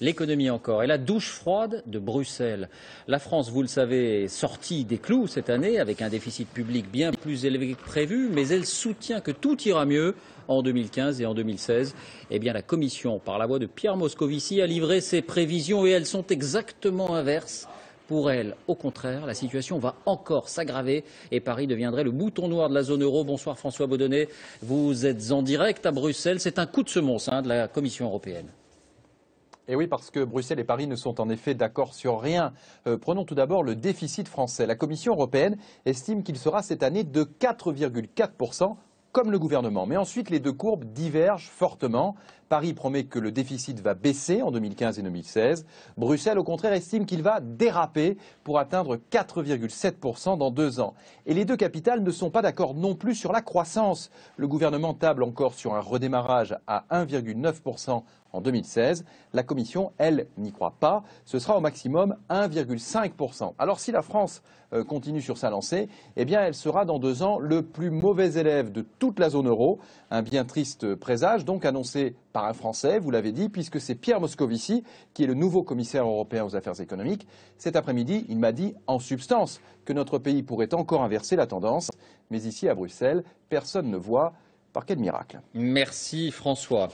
L'économie encore et la douche froide de Bruxelles. La France, vous le savez, est sortie des clous cette année avec un déficit public bien plus élevé que prévu, mais elle soutient que tout ira mieux en 2015 et en 2016. Eh bien, la Commission, par la voix de Pierre Moscovici, a livré ses prévisions et elles sont exactement inverses. Pour elle, au contraire, la situation va encore s'aggraver et Paris deviendrait le mouton noir de la zone euro. Bonsoir François Baudonnet, vous êtes en direct à Bruxelles. C'est un coup de semonce de la Commission européenne. Et oui, parce que Bruxelles et Paris ne sont en effet d'accord sur rien. Prenons tout d'abord le déficit français. La Commission européenne estime qu'il sera cette année de 4,4%, comme le gouvernement. Mais ensuite, les deux courbes divergent fortement. Paris promet que le déficit va baisser en 2015 et 2016. Bruxelles, au contraire, estime qu'il va déraper pour atteindre 4,7% dans 2 ans. Et les deux capitales ne sont pas d'accord non plus sur la croissance. Le gouvernement table encore sur un redémarrage à 1,9% en 2016. La Commission, elle, n'y croit pas. Ce sera au maximum 1,5%. Alors si la France continue sur sa lancée, eh bien elle sera dans 2 ans le plus mauvais élève de toute la zone euro. Un bien triste présage donc annoncé par un Français, vous l'avez dit, puisque c'est Pierre Moscovici qui est le nouveau commissaire européen aux affaires économiques. Cet après-midi, il m'a dit en substance que notre pays pourrait encore inverser la tendance. Mais ici à Bruxelles, personne ne voit par quel miracle. Merci François.